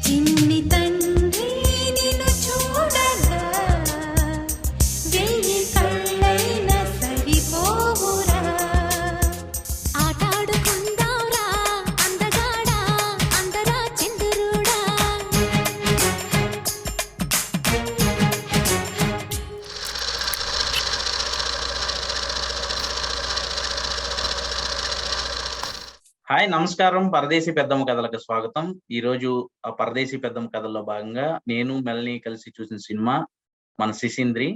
చిన్ని తండ్రి నిన్ను చూడగా వెయ్యి కళ్ళైన సరిపోవురా ఆటాడుకుందాంరా అందగాడా అందరా చంద్రుడా హాయ్ నమస్కారం. పరదేశీ పెద్దమ్మ కథలకు స్వాగతం. ఈ రోజు ఆ పరదేశీ పెద్దమ్మ కథల్లో భాగంగా నేను మెల్ని కలిసి చూసిన సినిమా మన సిసింద్రి.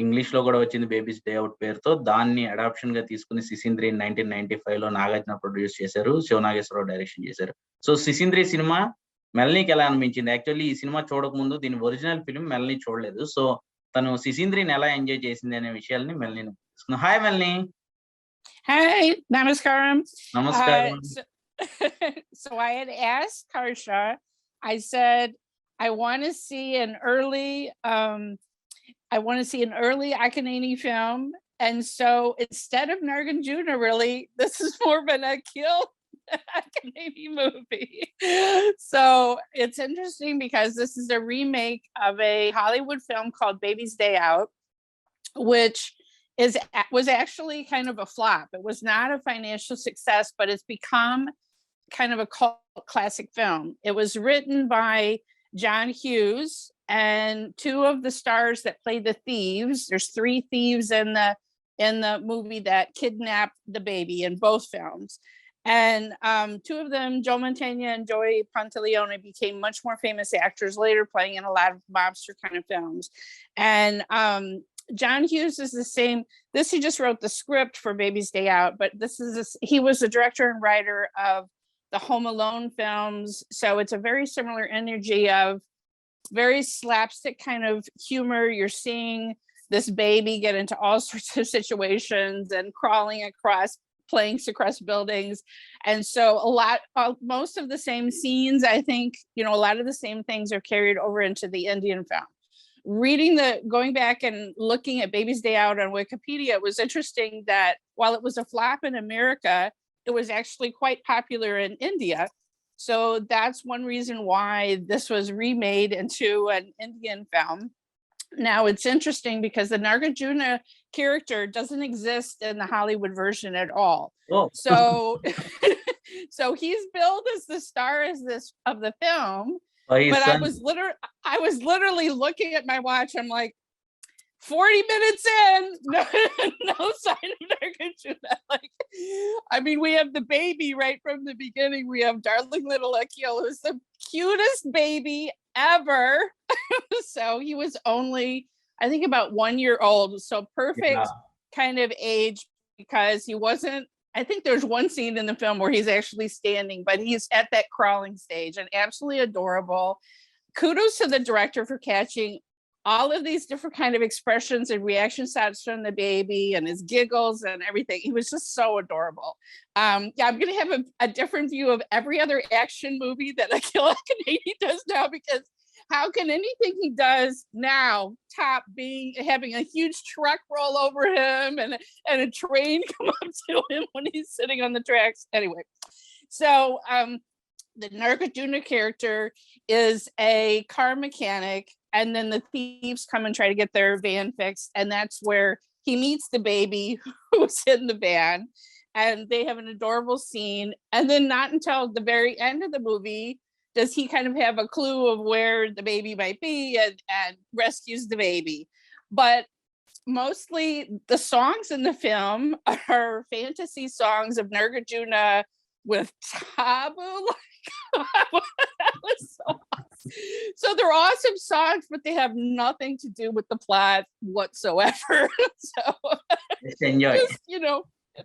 ఇంగ్లీష్ లో కూడా వచ్చింది బేబీస్ డే అవుట్ పేరుతో. దాన్ని అడాప్షన్ గా తీసుకుని సిసింద్రి 1995 లో నాగార్జున ప్రొడ్యూస్ చేశారు, శివ నాగేశ్వరరావు డైరెక్షన్ చేశారు. సో సిసింద్రి సినిమా మెల్నీకి ఎలా అనిపించింది? యాక్చువల్లీ ఈ సినిమా చూడకముందు దీని ఒరిజినల్ ఫిల్మ్ మెల్నీ చూడలేదు. సో తను సిసింద్రిని ఎలా ఎంజాయ్ చేసింది అనే విషయాల్ని మెల్నీ తెలుసుకుందాం. హాయ్ మెల్నీ. Hey, namaskaram. నమస్కారం. So I had asked Karsha, I said, I want to see an early Akkineni film. And so instead of Nagarjuna, really, this is more of an Akhil Akkineni movie. So it's interesting because this is a remake of a Hollywood film called Baby's Day Out, which was actually kind of a flop. It was not a financial success, but it's become kind of a cult classic film. It was written by John Hughes, and two of the stars that play the thieves, there's three thieves in the movie that kidnapped the baby in both films. And two of them, Joe Mantegna and Joey Pantaleone, became much more famous actors later, playing in a lot of mobster kind of films. And John Hughes is the same. He just wrote the script for Baby's Day Out, but he was the director and writer of the Home Alone films. So it's a very similar energy of very slapstick kind of humor. You're seeing this baby get into all sorts of situations and crawling across planks across buildings. And so most of the same scenes, I think, a lot of the same things are carried over into the Indian film. Going back and looking at Baby's Day Out on Wikipedia, it was interesting that while it was a flop in America, it was actually quite popular in India. So that's one reason why this was remade into an Indian film. Now it's interesting because the Nagarjuna character doesn't exist in the Hollywood version at all. Oh. So he's billed as the star of the film. But I was literally looking at my watch. I'm like, 40 minutes in, no sign of Nagarjuna. We have the baby right from the beginning. We have darling little Akhil, who's the cutest baby ever. So he was only, I think, about 1 year old. So perfect kind of age, because he wasn't. I think there's one scene in the film where he's actually standing, but he's at that crawling stage and absolutely adorable. Kudos to the director for catching all of these different kind of expressions and reaction shots from the baby and his giggles and everything. He was just so adorable. I'm going to have a different view of every other action movie that Akhil Akkineni does now, because how can anything he does now top having a huge truck roll over him and a train come up to him when he's sitting on the tracks? Anyway, so the Nagarjuna character is a car mechanic, and then the thieves come and try to get their van fixed, and that's where he meets the baby who's in the van, and they have an adorable scene. And then not until the very end of the movie does he kind of have a clue of where the baby might be and rescues the baby. But mostly the songs in the film are fantasy songs of Nagarjuna with Tabu. That was so awesome. So they're awesome songs, but they have nothing to do with the plot whatsoever. So enjoy.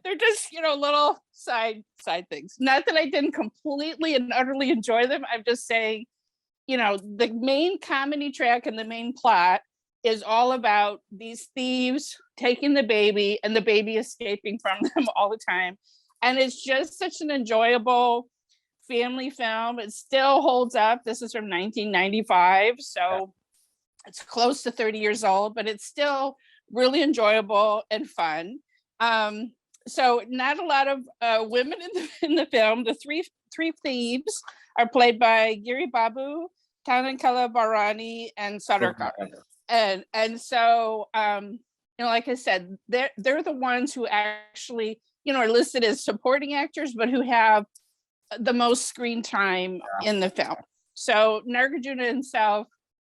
They're just, little side things. Not that I didn't completely and utterly enjoy them. I'm just saying, the main comedy track and the main plot is all about these thieves taking the baby and the baby escaping from them all the time. And it's just such an enjoyable family film. It still holds up. This is from 1995. So it's close to 30 years old, but it's still really enjoyable and fun. So not a lot of women in the film. The three thieves are played by Giri Babu, Tanikella Bharani, and Sudhakar. And so like I said, they're the ones who actually are listed as supporting actors, but who have the most screen time in the film. So Nagarjuna himself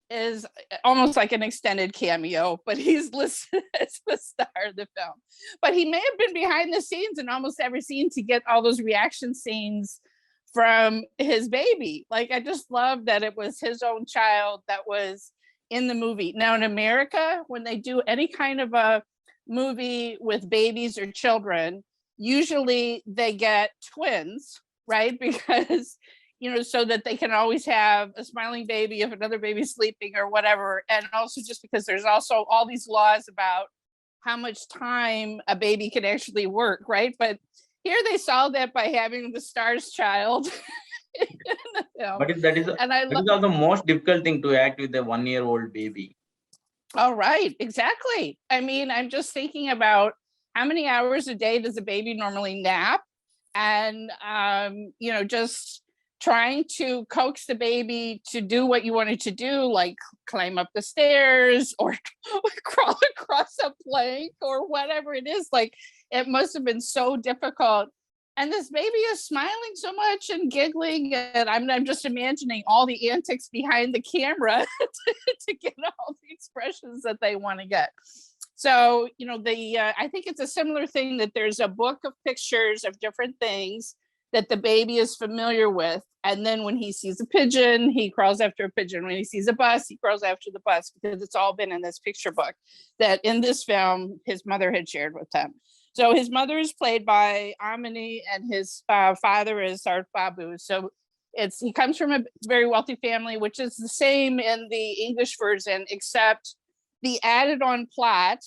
is almost like an extended cameo, but he's listed as the star of the film. But he may have been behind the scenes in almost every scene to get all those reaction scenes from his baby. Like, I just love that it was his own child that was in the movie. Now in America, when they do any kind of a movie with babies or children, usually they get twins, right? Because so that they can always have a smiling baby if another baby's sleeping or whatever. And also just because there's also all these laws about how much time a baby can actually work, right? But here they solved that by having the star's child in the film. But that is the most difficult thing to act with a 1-year-old baby. All right, exactly. I mean, I'm just thinking about how many hours a day does a baby normally nap? And, just trying to coax the baby to do what you wanted to do, like climb up the stairs or crawl across a plank or whatever it is. Like, it must have been so difficult. And this baby is smiling so much and giggling, and I'm just imagining all the antics behind the camera to get all the expressions that they want to get. So, I think it's a similar thing that there's a book of pictures of different things that the baby is familiar with. And then when he sees a pigeon, he crawls after a pigeon. When he sees a bus, he crawls after the bus, because it's all been in this picture book that in this film, his mother had shared with him. So his mother is played by Amani, and his father is Sarath Babu. So he comes from a very wealthy family, which is the same in the English version, except the added on plot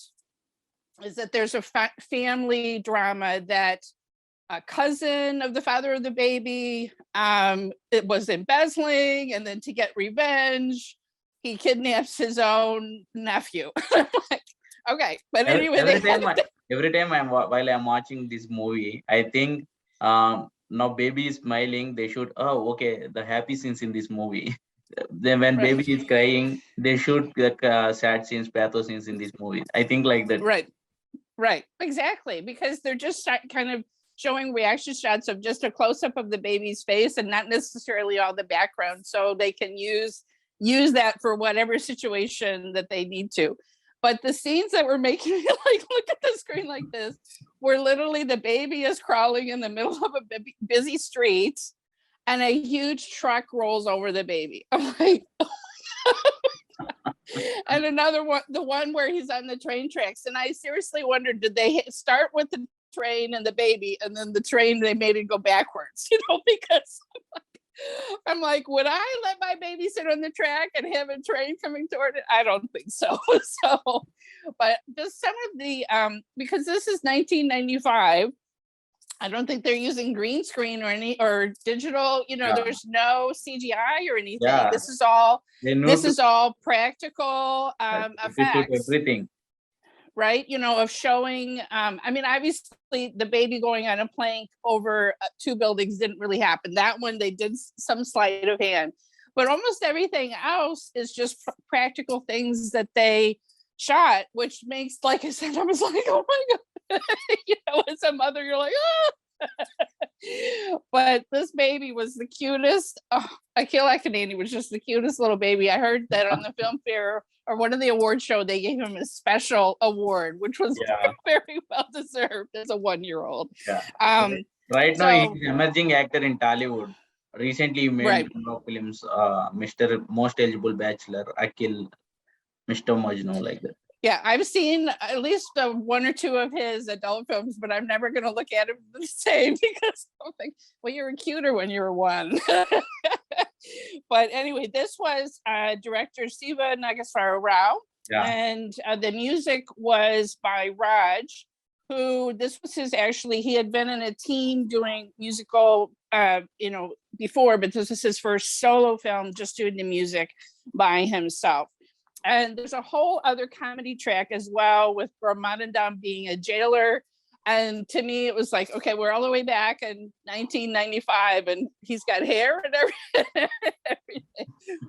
is that there's a family drama that a cousin of the father of the baby it was embezzling, and then to get revenge, he kidnaps his own nephew. Like, okay, but anyway, every time while I'm watching this movie, I think now baby is smiling, they should the happy scenes in this movie. Then when baby is crying, they should sad scenes, pathos scenes in this movie. I think like that. Right, exactly, because they're just kind of showing reaction shots of just a close-up of the baby's face and not necessarily all the background, so they can use that for whatever situation that they need to. But the scenes that were making me like look at the screen like this were literally the baby is crawling in the middle of a busy street and a huge truck rolls over the baby. I'm like, and another one, the one where he's on the train tracks. And I seriously wondered, did they start with the train and the baby, and then the train, they made it go backwards, because I'm like, would I let my baby sit on the track and have a train coming toward it? I don't think so. But just some of the, because this is 1995, I don't think they're using green screen or digital, there's no CGI or anything. Yeah. This is all practical effects. Everything. Right, of showing, obviously the baby going on a plank over 2 buildings didn't really happen. That one, they did some sleight of hand, but almost everything else is just practical things that they shot, which makes, like I said, I was like, oh my God, as a mother, you're like, But this baby was the cutest. Akhil Akkineni was just the cutest little baby. I heard that on the film fair or one of the award show, they gave him a special award, which was very well deserved as a 1-year-old. Yeah. Right now, he's an emerging actor in Tollywood. Recently, he made films, Mr. Most Eligible Bachelor, Akhil, Mr. Majnu, like that. Yeah, I've seen at least 1 or 2 of his adult films, but I'm never going to look at him the same because I'm like, well, you were cuter when you were 1. But anyway, this was director Siva Nageswar Rao, and the music was by Raj, who this was he had been in a team doing musical, before, but this was his first solo film, just doing the music by himself. And there's a whole other comedy track as well with Brahmanandam being a jailer And to me, it was like, okay, we're all the way back in 1995 and he's got hair and everything.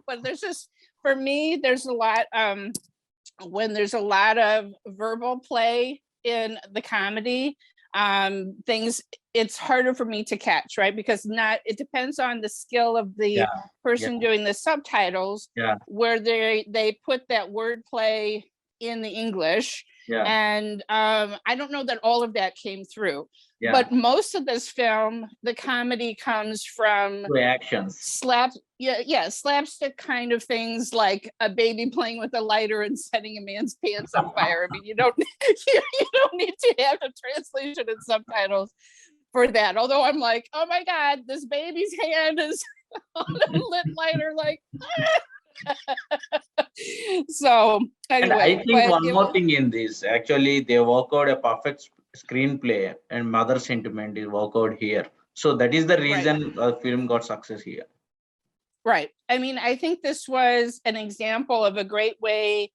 But there's just, for me, there's a lot, when there's a lot of verbal play in the comedy, things, it's harder for me to catch, right? Because it depends on the skill of the person doing the subtitles, where they put that wordplay in the English. And I don't know that all of that came through. But most of this film, the comedy comes from reactions, slapstick kind of things, like a baby playing with a lighter and setting a man's pants on fire. I mean, you don't need to have a translation and subtitles for that. Although I'm like, oh my God, this baby's hand is on a lit lighter, like. So anyway, and I think one more thing in this, actually they work out a perfect screenplay and mother sentiment is work out here, so that is the reason the film got success here. Right. I mean, I think this was an example of a great way.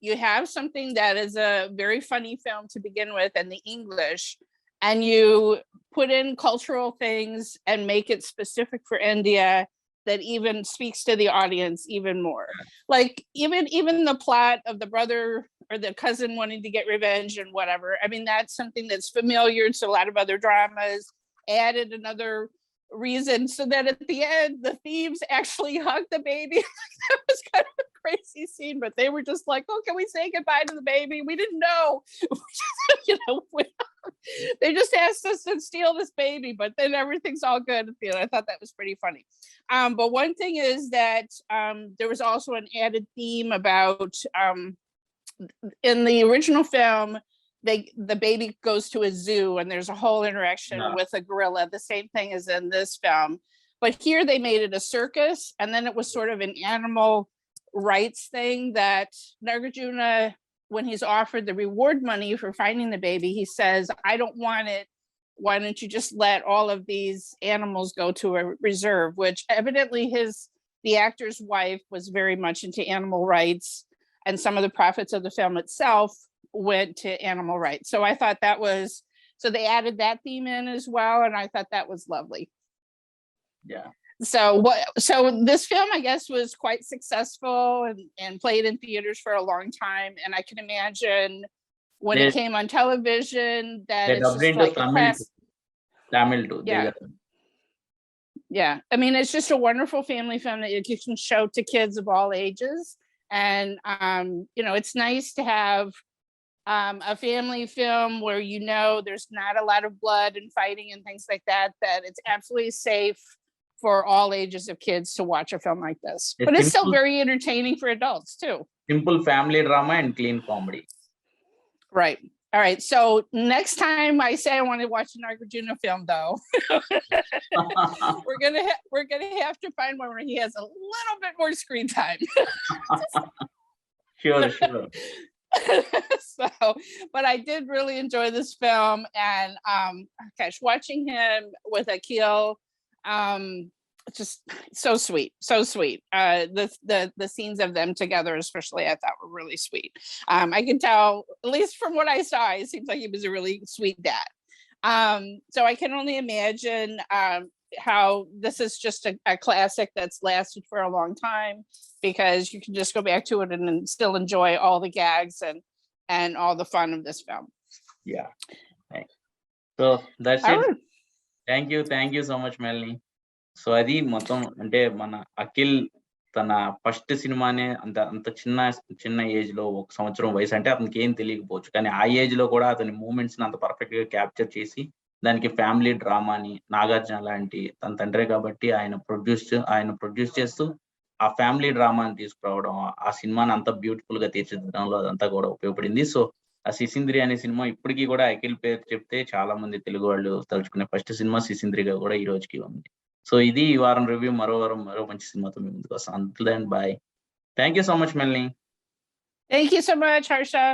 You have something that is a very funny film to begin with in the English, and you put in cultural things and make it specific for India, that even speaks to the audience even more. Like even the plot of the brother or the cousin wanting to get revenge and whatever. I mean, that's something that's familiar to a lot of other dramas, added another reason so that at the end, the thieves actually hug the baby. That was kind of a crazy scene, but they were just like, oh, can we say goodbye to the baby? We didn't know. They just asked us to steal this baby, but then everything's all good at the end. I thought that was pretty funny. But one thing is that there was also an added theme about, in the original film, the baby goes to a zoo and there's a whole interaction with a gorilla, the same thing as in this film. But here they made it a circus, and then it was sort of an animal rights thing that Nagarjuna, when he's offered the reward money for finding the baby, he says, I don't want it. Why don't you just let all of these animals go to a reserve? Which evidently the actor's wife was very much into animal rights, and some of the profits of the film itself went to animal rights. So I thought that was, so they added that theme in as well, and I thought that was lovely. Yeah. So this film, I guess, was quite successful and played in theaters for a long time. And I can imagine when it came on television that it's just like Tamil too. Yeah. I mean, it's just a wonderful family film that you can show to kids of all ages. And, it's nice to have a family film where, there's not a lot of blood and fighting and things like that it's absolutely safe for all ages of kids to watch a film like this. But it's still very entertaining for adults too. Simple family drama and clean comedy. Right. All right. So next time I say I want to watch an Nagarjuna film, though, we're gonna have to find one where he has a little bit more screen time. Sure. But I did really enjoy this film, and gosh, watching him with Akhil, just so sweet. The scenes of them together, especially, I thought were really sweet. I can tell, at least from what I saw, it seems like he was a really sweet dad. So I can only imagine how this is just a classic that's lasted for a long time, because you can just go back to it and still enjoy all the gags and all the fun of this film. Yeah. Thanks. So that's it. Thank you so much, Melanie. So అది మొత్తం అంటే మన అఖిల్ తన first సినిమానే అంత చిన్న age లో 1 సంవత్సరం వయసు అంటే అతనికి ఏం తెలియకపోవచ్చు, కానీ ఆ ఏజ్ లో కూడా అతని మూమెంట్స్ ని అంత పర్ఫెక్ట్ గా క్యాప్చర్ చేసి దానికి ఫ్యామిలీ డ్రామాని, నాగార్జున లాంటి తన తండ్రే కాబట్టి ఆయన ప్రొడ్యూస్ చేస్తూ ఆ ఫ్యామిలీ డ్రామాని తీసుకురావడం, ఆ సినిమాని అంత బ్యూటిఫుల్ గా తీర్చిదిద్దడంలో అదంతా కూడా ఉపయోగపడింది. సో ఆ సిసింద్రి అనే సినిమా ఇప్పటికీ కూడా అఖిల్ పేరు చెప్తే చాలా మంది తెలుగు వాళ్ళు తలుచుకునే ఫస్ట్ సినిమా సిసింద్రిగా కూడా ఈ రోజుకి ఉంది. సో ఇది ఈ వారం రివ్యూ. మరో వారం మరో మంచి సినిమాతో మీ ముందుకు వస్తాం. Until then, bye. Thank you so much, Melanie. Thank you so much, Harsha.